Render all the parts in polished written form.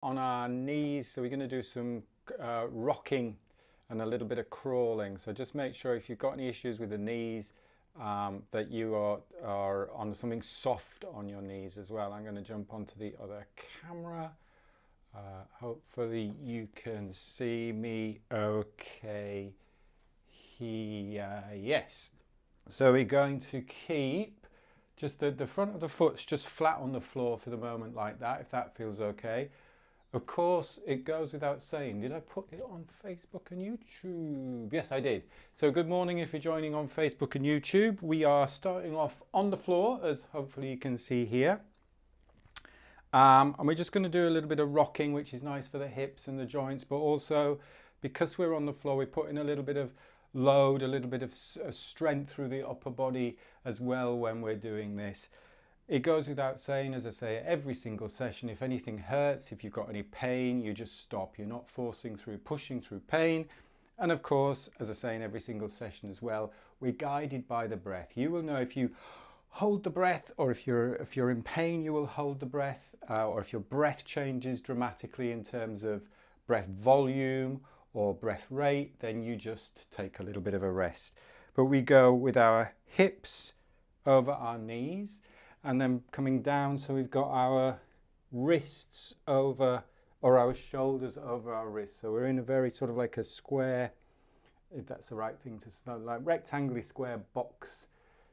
on our knees, so we're going to do some rocking and a little bit of crawling. So just make sure if you've got any issues with the knees that you are on something soft on your knees as well. I'm going to jump onto the other camera. Hopefully you can see me okay here. Yes. So we're going to keep just the front of the foot's just flat on the floor for the moment, like that, if that feels okay. Of course, it goes without saying, did I put it on Facebook and YouTube? Yes, I did. So good morning if you're joining on Facebook and YouTube. We are starting off on the floor, as hopefully you can see here. And we're just going to do a little bit of rocking, which is nice for the hips and the joints, but also because we're on the floor, we're putting a little bit of load, a little bit of strength through the upper body as well when we're doing this. It goes without saying, as I say, every single session, if anything hurts, if you've got any pain, you just stop. You're not forcing through, pushing through pain. And of course, as I say in every single session as well, we're guided by the breath. You will know if you hold the breath, or if you're in pain, you will hold the breath, or if your breath changes dramatically in terms of breath volume or breath rate, then you just take a little bit of a rest. But we go with our hips over our knees and then coming down, so we've got our wrists over, or our shoulders over our wrists. So we're in a very sort of like a square, if that's the right thing to say, like rectangular square box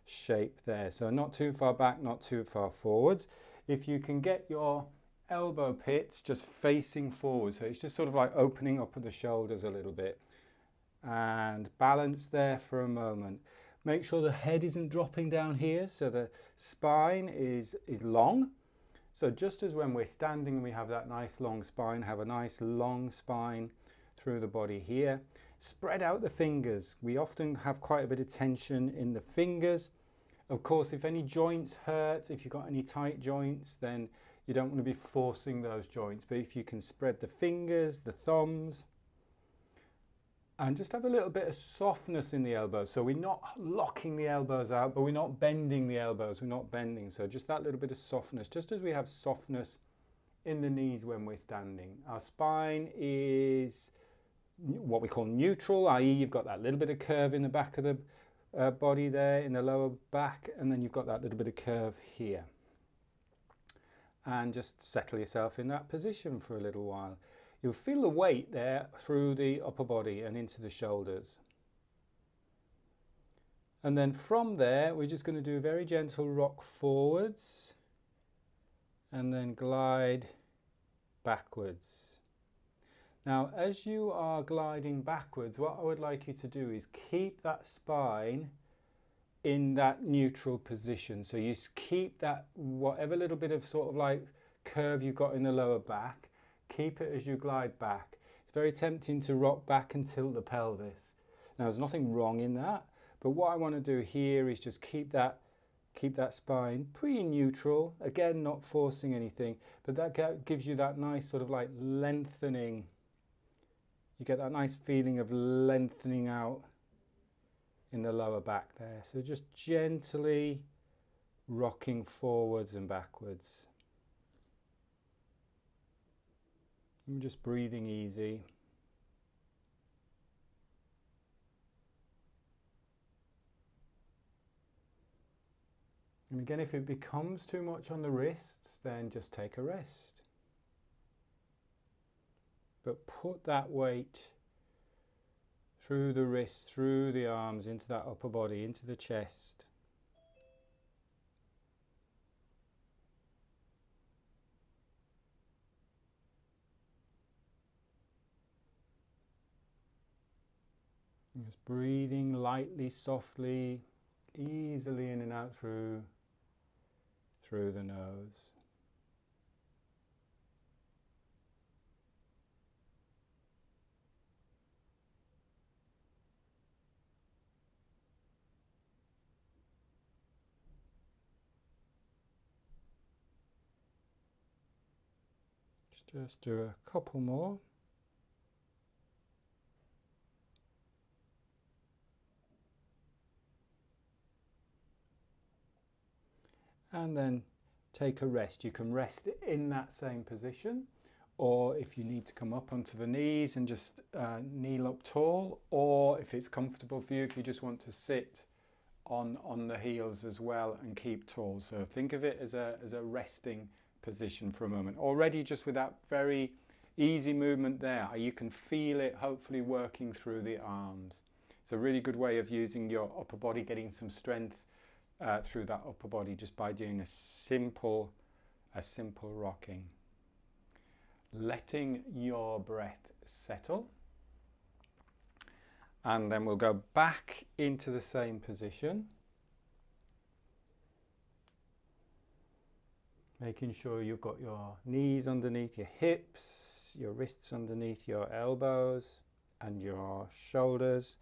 shape there. So not too far back, not too far forwards. If you can get your elbow pits just facing forward, so it's just sort of like opening up at the shoulders a little bit, and balance there for a moment. Make sure the head isn't dropping down here, so the spine is long. So just as when we're standing we have that nice long spine, have a nice long spine through the body here. Spread out the fingers. We often have quite a bit of tension in the fingers. Of course, if any joints hurt, if you've got any tight joints, then you don't want to be forcing those joints. But if you can spread the fingers, the thumbs, and just have a little bit of softness in the elbows. So we're not locking the elbows out, but we're not bending the elbows. We're not bending. So just that little bit of softness, just as we have softness in the knees when we're standing. Our spine is what we call neutral, i.e. you've got that little bit of curve in the back of the body there, in the lower back, and then you've got that little bit of curve here. And just settle yourself in that position for a little while. You'll feel the weight there through the upper body and into the shoulders. And then from there, we're just going to do a very gentle rock forwards and then glide backwards. Now, as you are gliding backwards, what I would like you to do is keep that spine in that neutral position. So you keep that, whatever little bit of sort of like curve you've got in the lower back, keep it as you glide back. It's very tempting to rock back and tilt the pelvis. Now, there's nothing wrong in that, but what I want to do here is just keep that spine pretty neutral. Again, not forcing anything, but that gives you that nice sort of like lengthening. You get that nice feeling of lengthening out in the lower back there. So just gently rocking forwards and backwards. I'm just breathing easy. And again, if it becomes too much on the wrists, then just take a rest. But put that weight through the wrists, through the arms, into that upper body, into the chest. Just breathing lightly, softly, easily in and out through the nose. Just do a couple more. And then take a rest. You can rest in that same position, or if you need to come up onto the knees and just kneel up tall, or if it's comfortable for you, if you just want to sit on the heels as well and keep tall. So think of it as a resting position for a moment. Already just with that very easy movement there, you can feel it hopefully working through the arms. It's a really good way of using your upper body, getting some strength through that upper body just by doing a simple rocking. Letting your breath settle, and then we'll go back into the same position, making sure you've got your knees underneath your hips, your wrists underneath your elbows and your shoulders,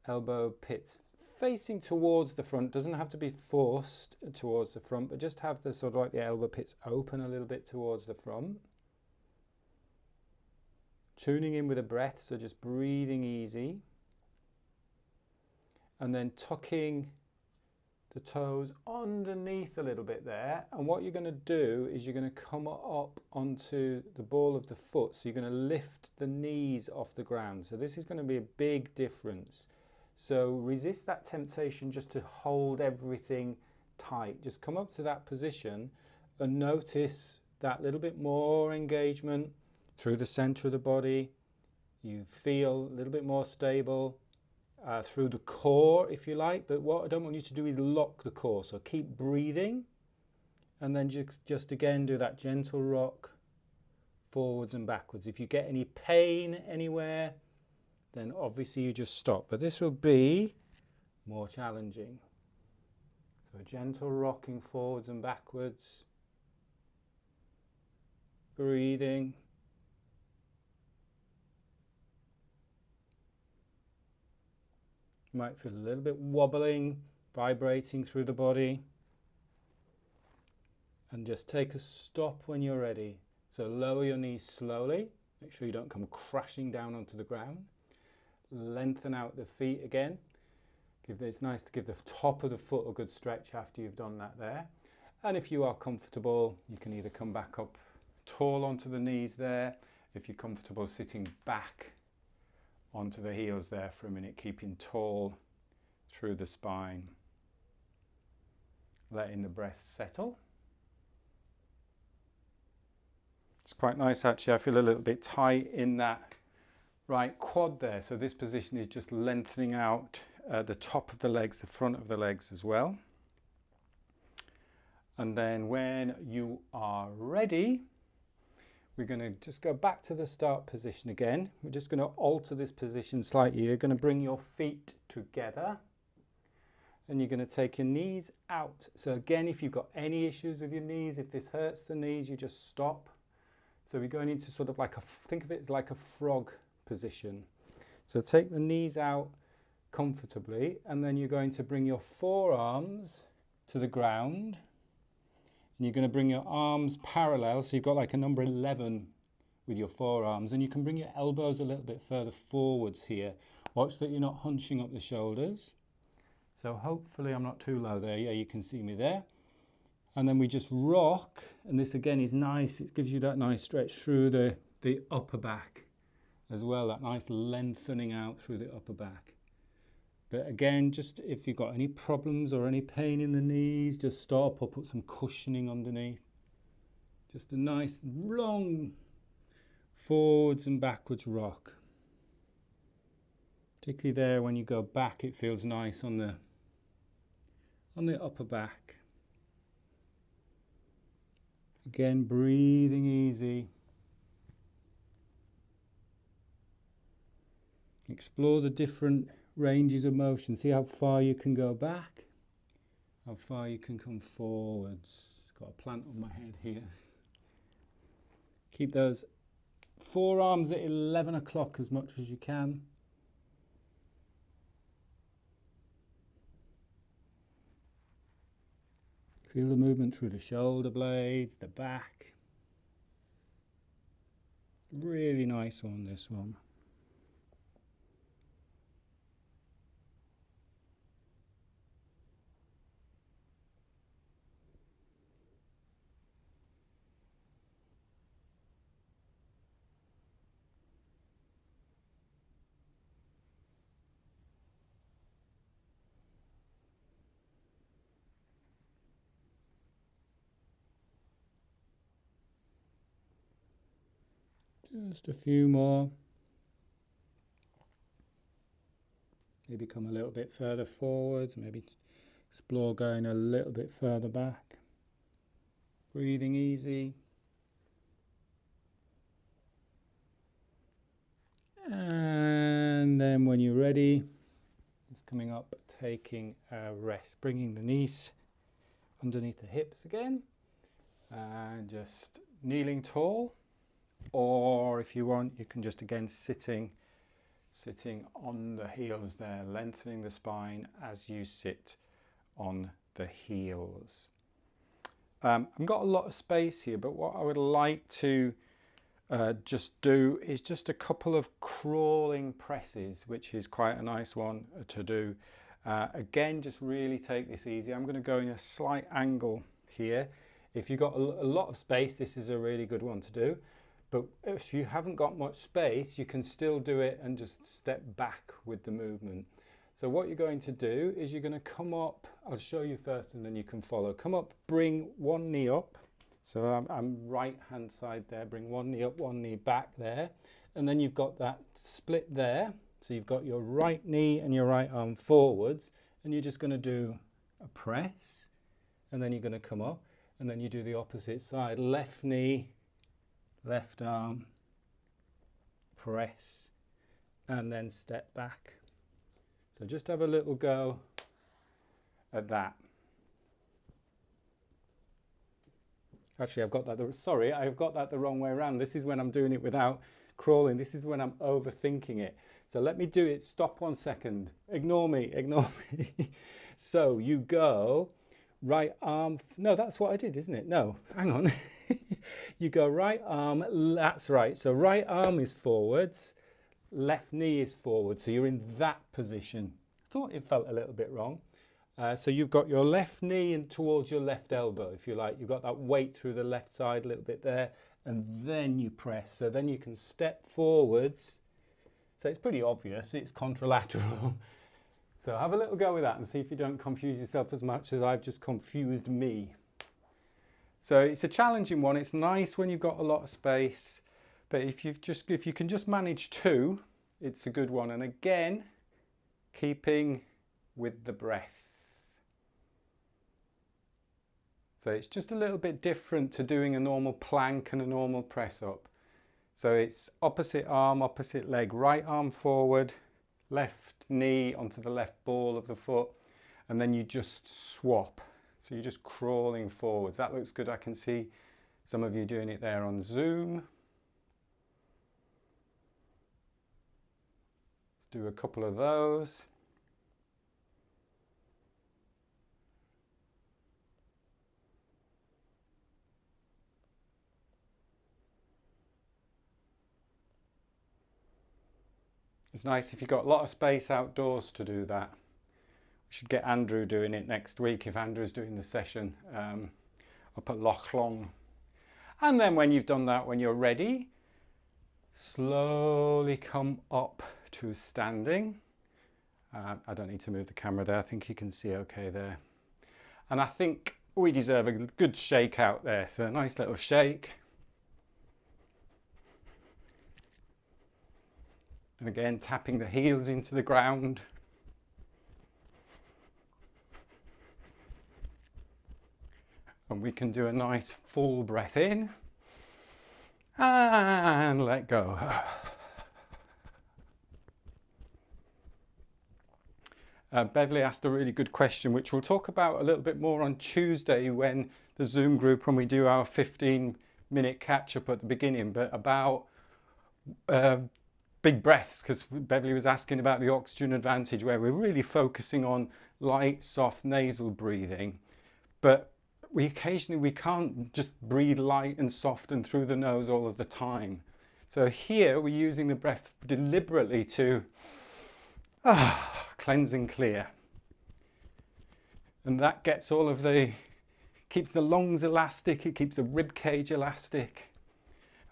elbow pits facing towards the front. Doesn't have to be forced towards the front, but just have the sort of like the elbow pits open a little bit towards the front. Tuning in with the breath, so just breathing easy. And then tucking the toes underneath a little bit there. And what you're going to do is you're going to come up onto the ball of the foot. So you're going to lift the knees off the ground. So this is going to be a big difference. So resist that temptation just to hold everything tight. Just come up to that position and notice that little bit more engagement through the center of the body. You feel a little bit more stable through the core, if you like, but what I don't want you to do is lock the core. So keep breathing, and then just again do that gentle rock forwards and backwards. If you get any pain anywhere, then obviously you just stop, but this will be more challenging. So a gentle rocking forwards and backwards, breathing. You might feel a little bit wobbling, vibrating through the body. And just take a stop when you're ready. So lower your knees slowly. Make sure you don't come crashing down onto the ground. Lengthen out the feet again. It's nice to give the top of the foot a good stretch after you've done that there. And if you are comfortable, you can either come back up tall onto the knees there. If you're comfortable sitting back onto the heels there for a minute, keeping tall through the spine. Letting the breath settle. It's quite nice actually. I feel a little bit tight in that right quad there. So this position is just lengthening out the top of the legs, the front of the legs as well. And then when you are ready, we're going to just go back to the start position again. We're just going to alter this position slightly. You're going to bring your feet together and you're going to take your knees out. So again, if you've got any issues with your knees, if this hurts the knees, you just stop. So we're going into sort of like think of it as like a frog position. So take the knees out comfortably, and then you're going to bring your forearms to the ground. And you're going to bring your arms parallel, so you've got like a number 11 with your forearms, and you can bring your elbows a little bit further forwards here. Watch that you're not hunching up the shoulders. So hopefully I'm not too low there. Yeah, you can see me there. And then we just rock, and this again is nice. It gives you that nice stretch through the upper back as well, that nice lengthening out through the upper back. But again, just if you've got any problems or any pain in the knees, just stop or put some cushioning underneath. Just a nice long forwards and backwards rock. Particularly there when you go back, it feels nice on the upper back. Again, breathing easy. Explore the different ranges of motion. See how far you can go back, how far you can come forwards. Got a plant on my head here. Keep those forearms at 11 o'clock as much as you can. Feel the movement through the shoulder blades, the back. Really nice one, this one. Just a few more. Maybe come a little bit further forwards, maybe explore going a little bit further back. Breathing easy. And then when you're ready, it's coming up, taking a rest, bringing the knees underneath the hips again, and just kneeling tall, or if you want, you can just again sitting on the heels there, lengthening the spine as you sit on the heels. I've got a lot of space here, but what I would like to just do is just a couple of crawling presses, which is quite a nice one to do. Again, just really take this easy. I'm going to go in a slight angle here. If you've got a lot of space, this is a really good one to do. But if you haven't got much space, you can still do it and just step back with the movement. So what you're going to do is you're going to come up. I'll show you first and then you can follow. Come up, bring one knee up. So I'm right hand side there, bring one knee up, one knee back there. And then you've got that split there. So you've got your right knee and your right arm forwards, and you're just going to do a press, and then you're going to come up, and then you do the opposite side. Left knee, left arm, press, and then step back. So just have a little go at that. Actually, I've got that the wrong way around. This is when I'm doing it without crawling. This is when I'm overthinking it. So let me do it. Stop 1 second. Ignore me. So you go right arm. No, that's what I did, isn't it? No, hang on. You go right arm. That's right. So right arm is forwards. Left knee is forward. So you're in that position. I thought it felt a little bit wrong. So you've got your left knee and towards your left elbow, if you like. You've got that weight through the left side a little bit there. And then you press. So then you can step forwards. So it's pretty obvious, it's contralateral. So have a little go with that and see if you don't confuse yourself as much as I've just confused me. So it's a challenging one. It's nice when you've got a lot of space, but if you can just manage two, it's a good one. And again, keeping with the breath. So it's just a little bit different to doing a normal plank and a normal press up. So it's opposite arm, opposite leg, right arm forward, left knee onto the left ball of the foot, and then you just swap. So you're just crawling forwards. That looks good. I can see some of you doing it there on Zoom. Let's do a couple of those. It's nice if you've got a lot of space outdoors to do that. We should get Andrew doing it next week if Andrew's doing the session up at Loch Long. And then when you've done that, when you're ready, slowly come up to standing. I don't need to move the camera there. I think you can see okay there. And I think we deserve a good shake out there. So a nice little shake. And again, tapping the heels into the ground. And we can do a nice full breath in and let go. Beverly asked a really good question, which we'll talk about a little bit more on Tuesday when the Zoom group, when we do our 15-minute catch-up at the beginning, but about big breaths, because Beverly was asking about the oxygen advantage, where we're really focusing on light, soft nasal breathing, but we can't just breathe light and soft and through the nose all of the time. So here we're using the breath deliberately to cleanse and clear. And that gets keeps the lungs elastic, it keeps the rib cage elastic.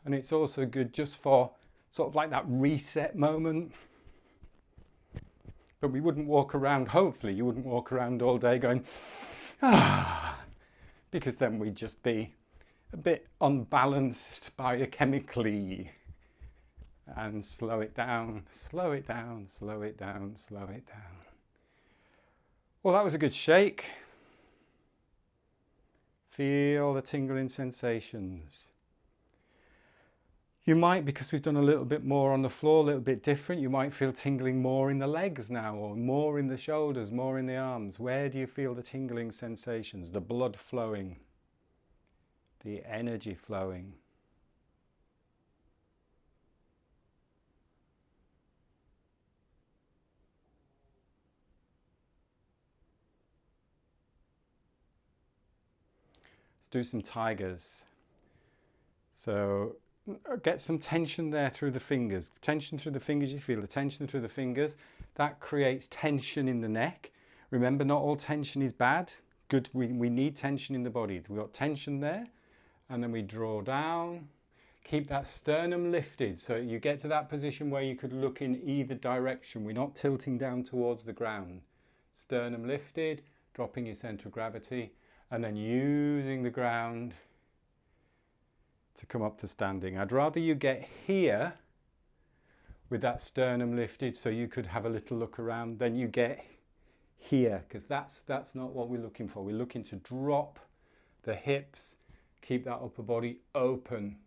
And it's also good just for sort of like that reset moment. But we wouldn't walk around, hopefully you wouldn't walk around all day going, because then we'd just be a bit unbalanced biochemically. and slow it down, slow it down, slow it down, slow it down. Well, that was a good shake. Feel the tingling sensations. You might, because we've done a little bit more on the floor, a little bit different, you might feel tingling more in the legs now, or more in the shoulders, more in the arms. Where do you feel the tingling sensations? The blood flowing, the energy flowing. Let's do some tigers. So get some tension there through the fingers. Tension through the fingers, you feel the tension through the fingers. That creates tension in the neck. Remember, not all tension is bad. Good, we need tension in the body. We've got tension there, and then we draw down. Keep that sternum lifted, so you get to that position where you could look in either direction. We're not tilting down towards the ground. Sternum lifted, dropping your center of gravity, and then using the ground to come up to standing. I'd rather you get here with that sternum lifted so you could have a little look around than you get here, because that's not what we're looking for. We're looking to drop the hips, keep that upper body open.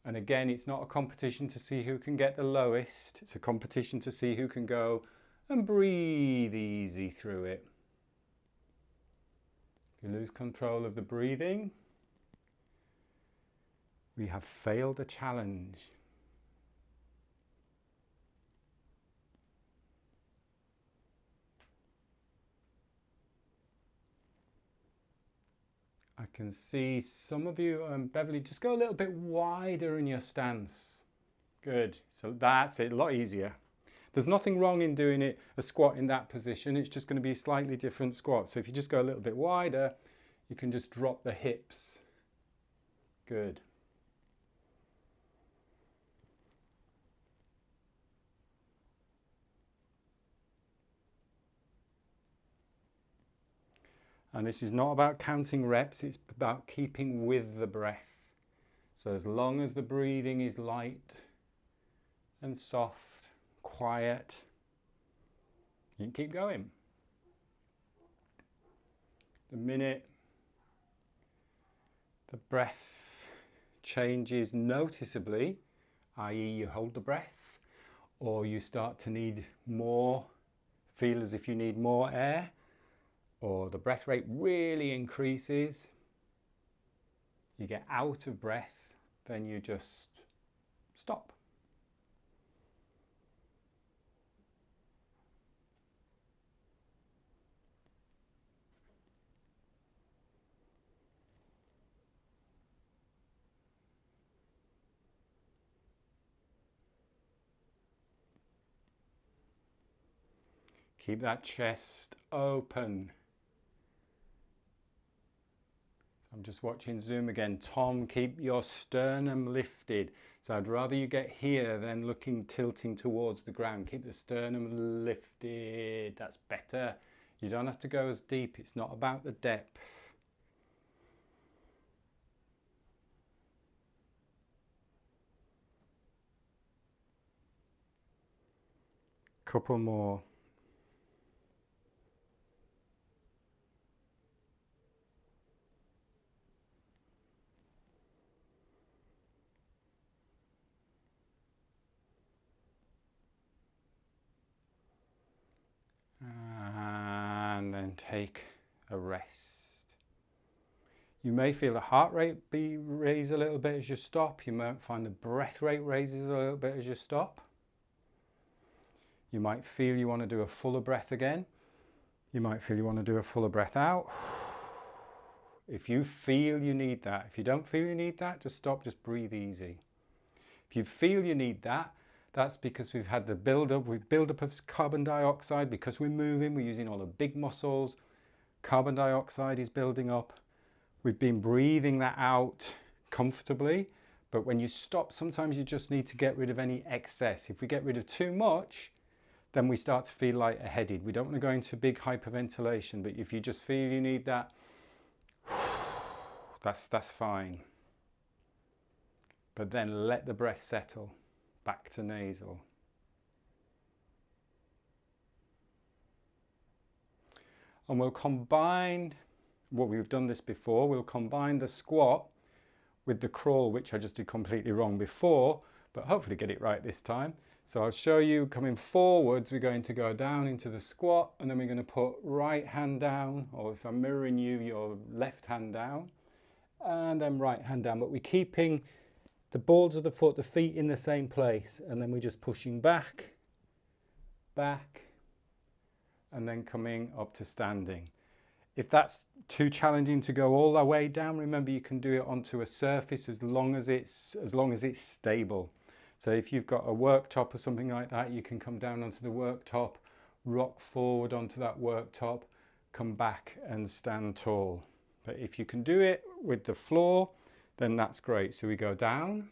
And again, it's not a competition to see who can get the lowest. It's a competition to see who can go and breathe easy through it. If you lose control of the breathing, we have failed a challenge. I can see some of you, Beverly, just go a little bit wider in your stance. Good. So that's it, a lot easier. There's nothing wrong in doing it, a squat in that position. It's just going to be a slightly different squat. So if you just go a little bit wider, you can just drop the hips. Good. And this is not about counting reps, it's about keeping with the breath. So as long as the breathing is light and soft, quiet, you can keep going. The minute the breath changes noticeably, i.e. you hold the breath, or you start to need more, feel as if you need more air, or the breath rate really increases, you get out of breath, then you just stop. Keep that chest open. I'm just watching Zoom again. Tom, keep your sternum lifted. So I'd rather you get here than tilting towards the ground. Keep the sternum lifted. That's better. You don't have to go as deep. It's not about the depth. Couple more. And then take a rest. You may feel the heart rate raise a little bit as you stop. You might find the breath rate raises a little bit as you stop. You might feel you want to do a fuller breath again. You might feel you want to do a fuller breath out. If you feel you need that, if you don't feel you need that, just stop, just breathe easy. If you feel you need that, that's because we've had the build-up of carbon dioxide. Because we're moving, we're using all the big muscles, carbon dioxide is building up. We've been breathing that out comfortably, but when you stop, sometimes you just need to get rid of any excess. If we get rid of too much, then we start to feel lightheaded. We don't want to go into big hyperventilation, but if you just feel you need that, that's fine. But then let the breath settle. back to nasal. And we'll combine, what we've done this before, we'll combine the squat with the crawl, which I just did completely wrong before, but hopefully get it right this time. So I'll show you coming forwards, we're going to go down into the squat, and then we're going to put right hand down, or if I'm mirroring you, your left hand down, and then right hand down, but we're keeping the balls of the foot, the feet in the same place, and then we're just pushing back, back, and then coming up to standing. If that's too challenging to go all the way down, remember you can do it onto a surface as long as it's stable. So if you've got a worktop or something like that, you can come down onto the worktop, rock forward onto that worktop, come back and stand tall. But if you can do it with the floor, then that's great. So we go down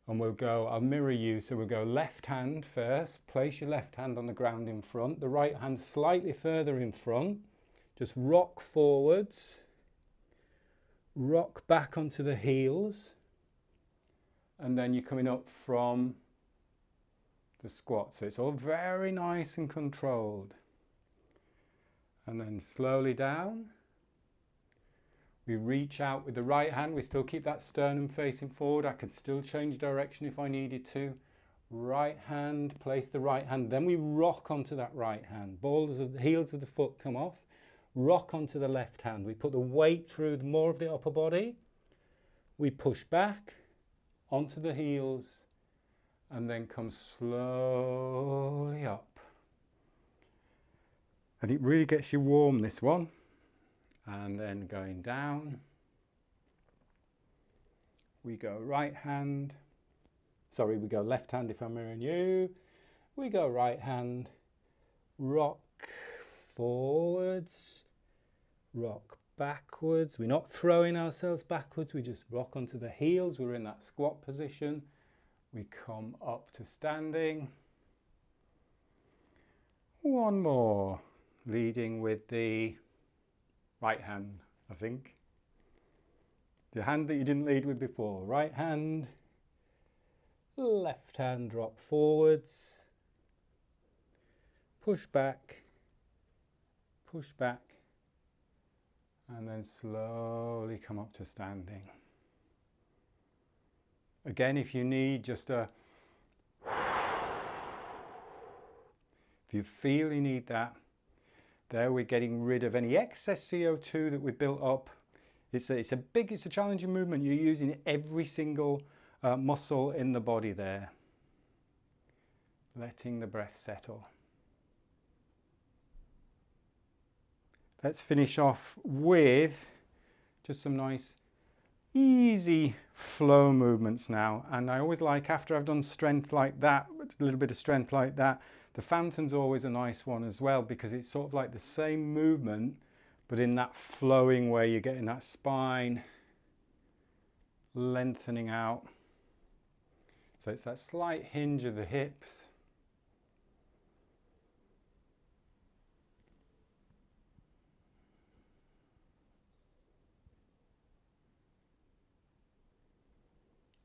and we'll go, I'll mirror you, so we'll go left hand first, place your left hand on the ground in front, the right hand slightly further in front, just rock forwards, rock back onto the heels, and then you're coming up from the squat. So it's all very nice and controlled. And then slowly down. We reach out with the right hand. We still keep that sternum facing forward. I could still change direction if I needed to. Right hand, place the right hand. Then we rock onto that right hand. Balls of the heels of the foot come off. Rock onto the left hand. We put the weight through more of the upper body. We push back onto the heels and then come slowly up. And it really gets you warm, this one. And then going down, we go right hand, sorry, we go left hand if I'm mirroring you, we go right hand, rock forwards, rock backwards. We're not throwing ourselves backwards, we just rock onto the heels. We're in that squat position. We come up to standing. One more, leading with the right hand, I think. The hand that you didn't lead with before. Right hand, left hand, rock forwards, push back, and then slowly come up to standing. Again, if you need just a, if you feel you need that, there we're getting rid of any excess CO2 that we've built up. It's a challenging movement. You're using every single muscle in the body there. Letting the breath settle. Let's finish off with just some nice easy flow movements now. And I always like, after I've done strength like that, a little bit of strength like that, the fountain's always a nice one as well, because it's sort of like the same movement, but in that flowing way. You're getting that spine lengthening out. So it's that slight hinge of the hips.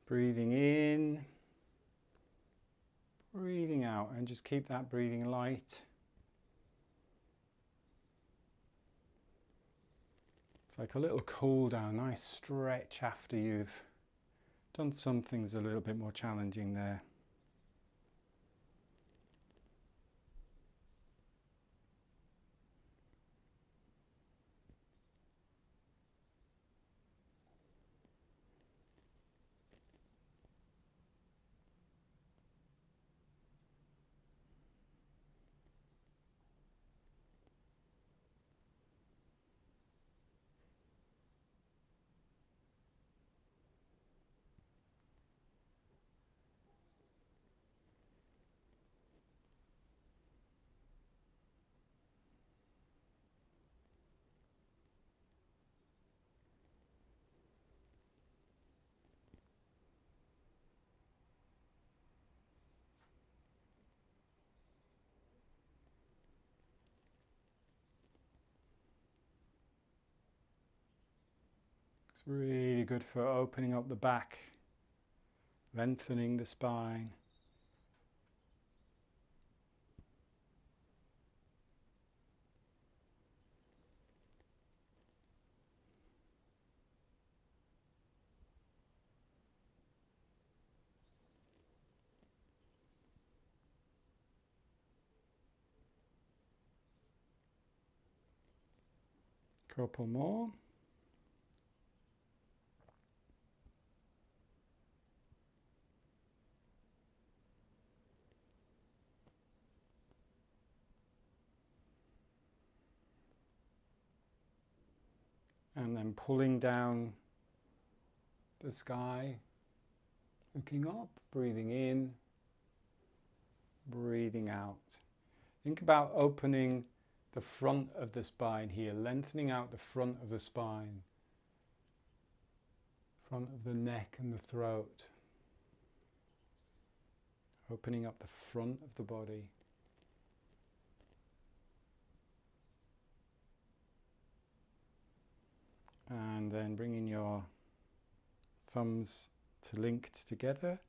Breathing in, breathing out, and just keep that breathing light. It's like a little cool down, nice stretch after you've done some things a little bit more challenging there. It's really good for opening up the back, lengthening the spine. Couple more. And then pulling down the sky, looking up, breathing in, breathing out. Think about opening the front of the spine here, lengthening out the front of the spine, front of the neck and the throat, opening up the front of the body. And then bringing your thumbs to linked together,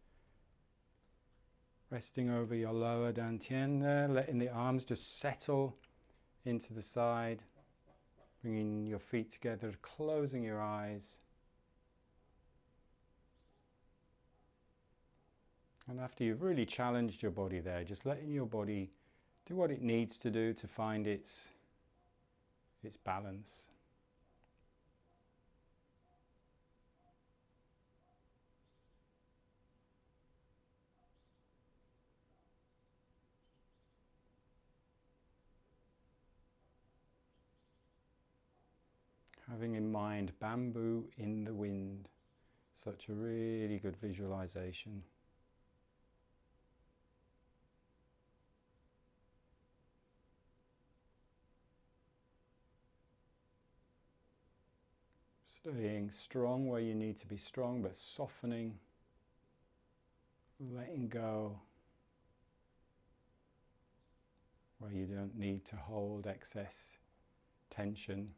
resting over your lower dantian there, letting the arms just settle into the side, bringing your feet together, closing your eyes. And after you've really challenged your body there, just letting your body do what it needs to do to find its balance. Having in mind bamboo in the wind, such a really good visualization. Staying strong where you need to be strong, but softening, letting go where you don't need to hold excess tension.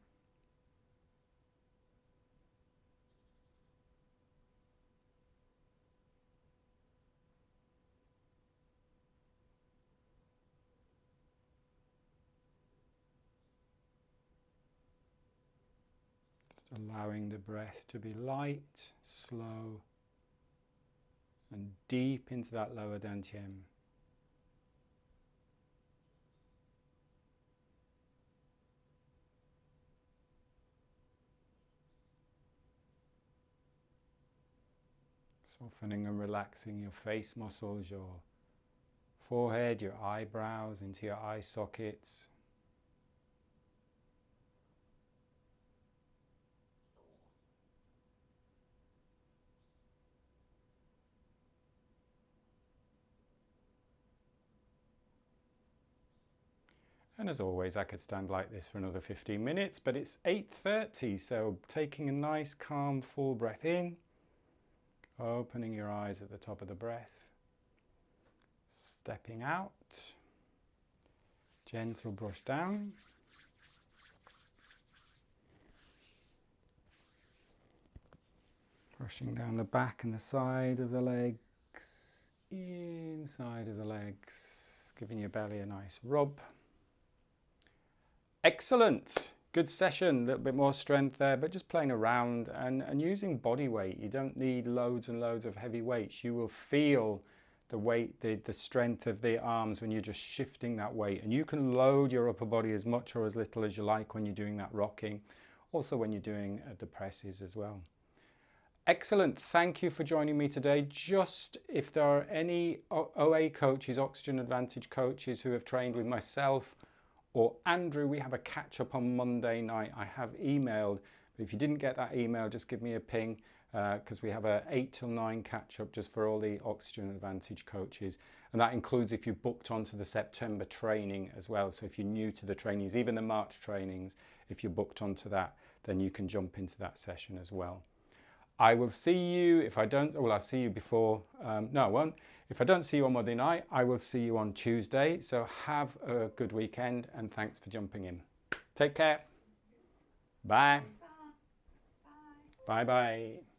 Allowing the breath to be light, slow, and deep into that lower dantian. Softening and relaxing your face muscles, your forehead, your eyebrows, into your eye sockets. And as always, I could stand like this for another 15 minutes, but it's 8:30, so taking a nice, calm, full breath in, opening your eyes at the top of the breath, stepping out, gentle brush down, brushing down the back and the side of the legs, inside of the legs, giving your belly a nice rub. Excellent, good session, a little bit more strength there, but just playing around and using body weight. You don't need loads and loads of heavy weights. You will feel the weight, the strength of the arms when you're just shifting that weight. And you can load your upper body as much or as little as you like when you're doing that rocking. Also when you're doing the presses as well. Excellent, thank you for joining me today. Just if there are any OA coaches, Oxygen Advantage coaches who have trained with myself or Andrew, we have a catch up on Monday night. I have emailed, but if you didn't get that email, just give me a ping because we have a 8 till 9 catch up just for all the Oxygen Advantage coaches. And that includes if you booked onto the September training as well. So if you're new to the trainings, even the March trainings, if you're booked onto that, then you can jump into that session as well. I will see you, if I don't, well, I'll see you before, no, I won't. If I don't see you on Monday night, I will see you on Tuesday. So have a good weekend and thanks for jumping in. Take care. Bye. Bye-bye.